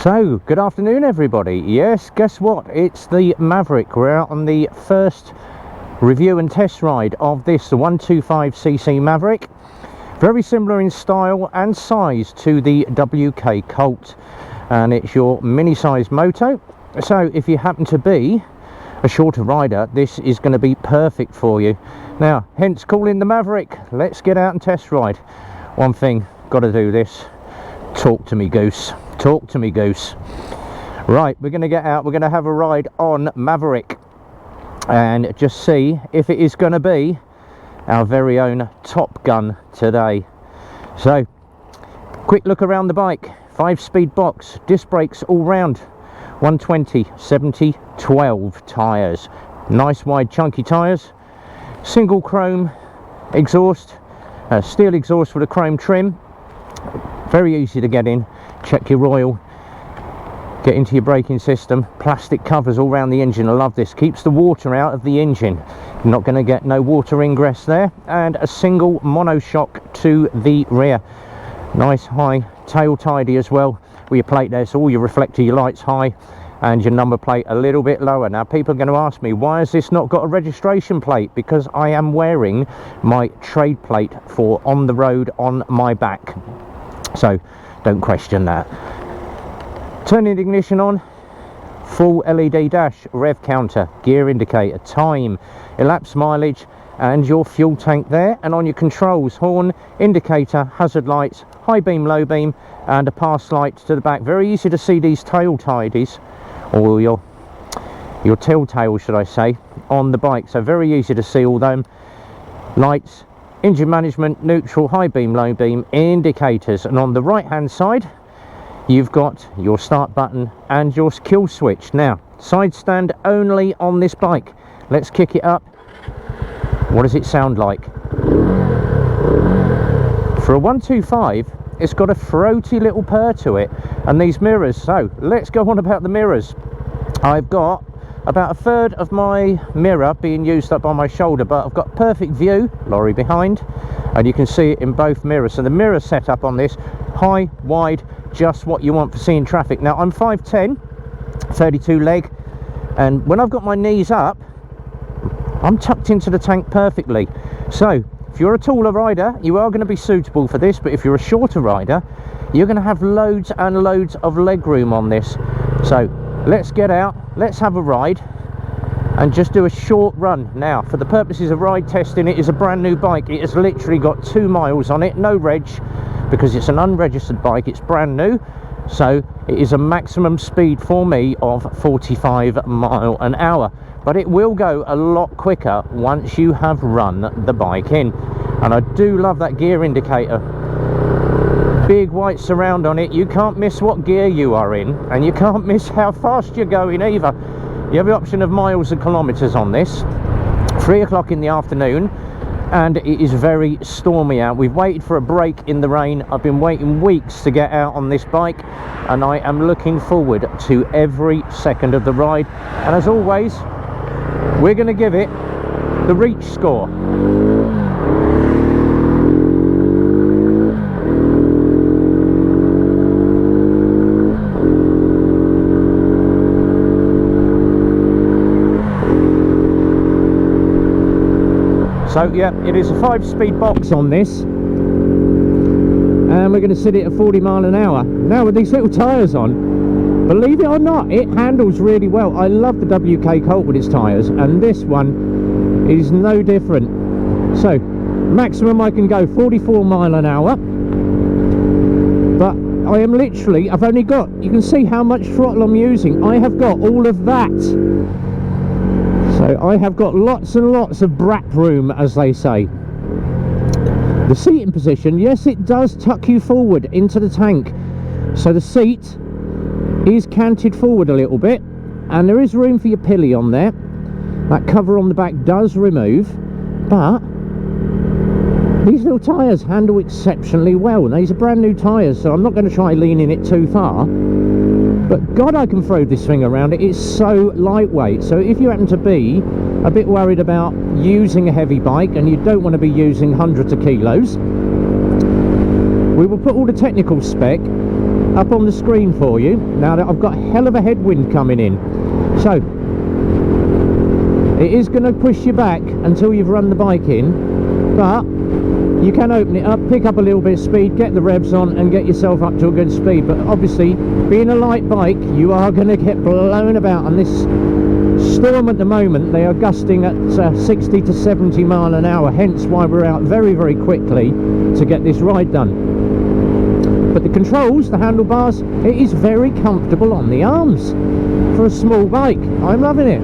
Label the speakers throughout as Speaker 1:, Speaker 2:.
Speaker 1: So, good afternoon everybody. Yes, guess what? It's the Maverick. We're out on the first review and test ride of this, the 125cc Maverick. Very similar in style and size to the WK Colt. And it's your mini-size moto. So, if you happen to be a shorter rider, this is going to be perfect for you. Now, hence calling the Maverick. Let's get out and test ride. One thing, got to do this. Talk to me, goose. Talk to me, goose. Right, we're going to get out, we're going to have a ride on Maverick and just see if it is going to be our very own Top Gun today. So, quick look around the bike. 5-speed box, disc brakes all round, 120, 70, 12 tyres. Nice wide chunky tyres. Single chrome exhaust, steel exhaust with a chrome trim. Very easy to get in. Check your oil, get into your braking system. Plastic covers all around the engine. I love this, keeps the water out of the engine. You're not going to get no water ingress there. And a single monoshock to the rear. Nice high tail tidy as well, with your plate there, so all your reflector, your lights high, and your number plate a little bit lower. Now people are going to ask me, why has this not got a registration plate? Because I am wearing my trade plate for on the road on my back, so don't question that. Turning the ignition on, full LED dash, rev counter, gear indicator, time, elapsed mileage, and your fuel tank there. And on your controls, horn, indicator, hazard lights, high beam, low beam, and a pass light to the back. Very easy to see these tail tidies, or your telltale should I say, on the bike. So very easy to see all them lights. Engine management, neutral, high beam, low beam, indicators. And on the right hand side you've got your start button and your kill switch. Now, side stand only on this bike. Let's kick it up. What does it sound like? For a 125, it's got a throaty little purr to it. And these mirrors, so let's go on about the mirrors. I've got about a third of my mirror being used up on my shoulder, but I've got perfect view, lorry behind, and you can see it in both mirrors. So the mirror setup on this, high, wide, just what you want for seeing traffic. Now I'm 5'10", 32 leg, and when I've got my knees up, I'm tucked into the tank perfectly. So if you're a taller rider, you are going to be suitable for this, but if you're a shorter rider, you're going to have loads and loads of leg room on this. So let's get out, let's have a ride and just do a short run. Now, for the purposes of ride testing, it is a brand new bike. It has literally got 2 miles on it, no reg, because it's an unregistered bike, it's brand new. So it is a maximum speed for me of 45 miles an hour, but it will go a lot quicker once you have run the bike in. And I do love that gear indicator. Big white surround on it. You can't miss what gear you are in, and you can't miss how fast you're going either. You have the option of miles and kilometers on this. 3 o'clock in the afternoon, and it is very stormy out. We've waited for a break in the rain. I've been waiting weeks to get out on this bike, and I am looking forward to every second of the ride. And as always, we're going to give it the reach score. So yeah, it is a 5-speed box on this, and we're going to sit it at 40 miles an hour. Now with these little tyres on, believe it or not, it handles really well. I love the WK Colt with its tyres, and this one is no different. So maximum I can go 44 miles an hour, but I am literally, I've only got, you can see how much throttle I'm using. I have got all of that. So I have got lots and lots of brat room, as they say. The seating position, yes, it does tuck you forward into the tank. So the seat is canted forward a little bit, and there is room for your pilly on there. That cover on the back does remove, but these little tyres handle exceptionally well. And these are brand new tyres, so I'm not going to try leaning it too far. But God, I can throw this thing around. It is so lightweight. So if you happen to be a bit worried about using a heavy bike and you don't want to be using hundreds of kilos, we will put all the technical spec up on the screen for you now that I've got a hell of a headwind coming in. So it is going to push you back until you've run the bike in, but you can open it up, pick up a little bit of speed, get the revs on and get yourself up to a good speed. But obviously, being a light bike, you are going to get blown about. And this storm at the moment, they are gusting at 60 to 70 mile an hour, hence why we're out very, very quickly to get this ride done. But the controls, the handlebars, it is very comfortable on the arms for a small bike. I'm loving it.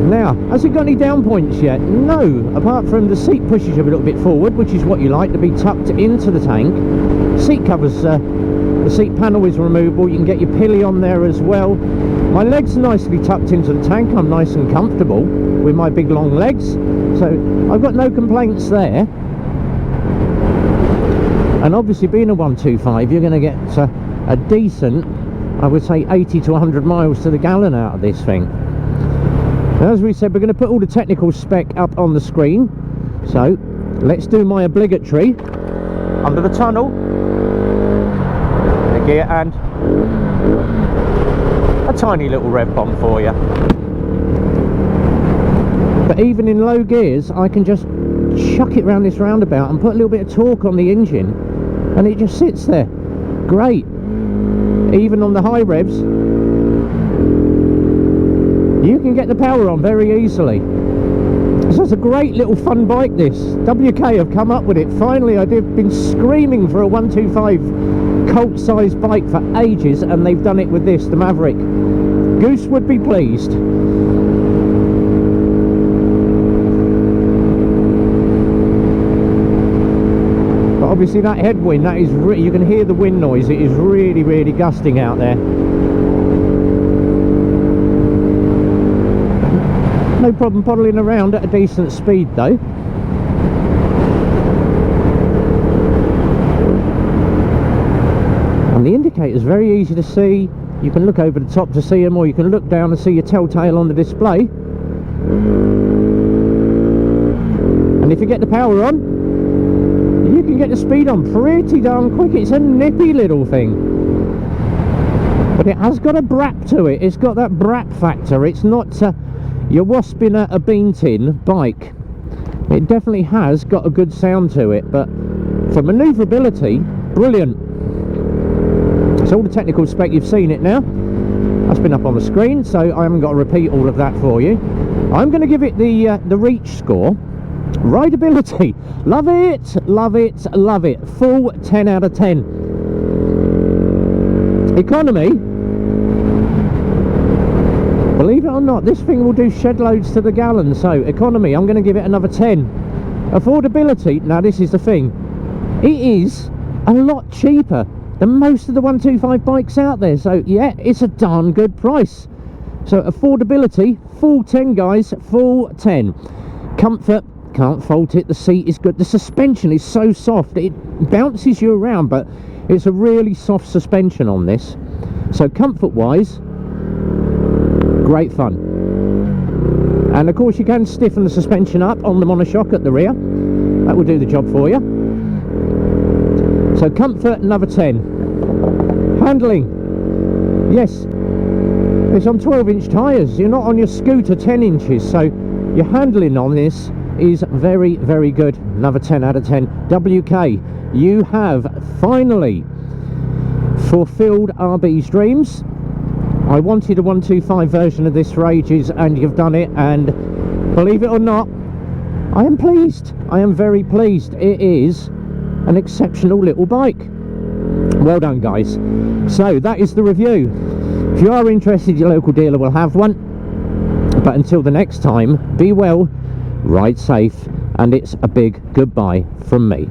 Speaker 1: Now, has it got any down points yet? No, apart from the seat pushes you a little bit forward, which is what you like, to be tucked into the tank. Seat covers, the seat panel is removable. You can get your pilly on there as well. My legs are nicely tucked into the tank. I'm nice and comfortable with my big long legs, so I've got no complaints there. And obviously, being a 125, you're going to get a decent, I would say 80 to 100 miles to the gallon out of this thing. As we said, we're going to put all the technical spec up on the screen, so let's do my obligatory under the tunnel, the gear, and a tiny little rev bomb for you. But even in low gears, I can just chuck it round this roundabout and put a little bit of torque on the engine, and it just sits there. Great. Even on the high revs, you can get the power on very easily. So it's a great little fun bike, this. WK have come up with it. Finally, I've been screaming for a 125 Colt sized bike for ages, and they've done it with this, the Maverick. Goose would be pleased. But obviously that headwind, that is you can hear the wind noise. It is really, really gusting out there. No problem poddling around at a decent speed though. And the indicator's very easy to see. You can look over the top to see them, or you can look down and see your telltale on the display. And if you get the power on, you can get the speed on pretty darn quick. It's a nippy little thing, but it has got a brap to it. It's got that brap factor. It's not you're wasping at a bean tin bike. It definitely has got a good sound to it, but for manoeuvrability, brilliant. So all the technical spec, you've seen it now. That's been up on the screen, so I haven't got to repeat all of that for you. I'm going to give it the reach score. Rideability, love it, love it, love it. Full 10 out of 10. Economy, believe it or not, this thing will do shed loads to the gallon. So economy, I'm going to give it another 10. Affordability, now this is the thing, it is a lot cheaper than most of the 125 bikes out there. So yeah, it's a darn good price. So affordability, full 10 guys, full 10. Comfort, can't fault it. The seat is good. The suspension is so soft, it bounces you around, but it's a really soft suspension on this. So comfort wise, great fun. And of course you can stiffen the suspension up on the monoshock at the rear. That will do the job for you. So comfort, another 10. Handling, yes, it's on 12-inch tyres. You're not on your scooter 10 inches, so your handling on this is very, very good. Another 10 out of 10. WK, you have finally fulfilled RB's dreams. I wanted a 125 version of this for ages, and you've done it, and believe it or not, I am pleased. I am very pleased. It is an exceptional little bike. Well done, guys. So that is the review. If you are interested, your local dealer will have one. But until the next time, be well, ride safe, and it's a big goodbye from me.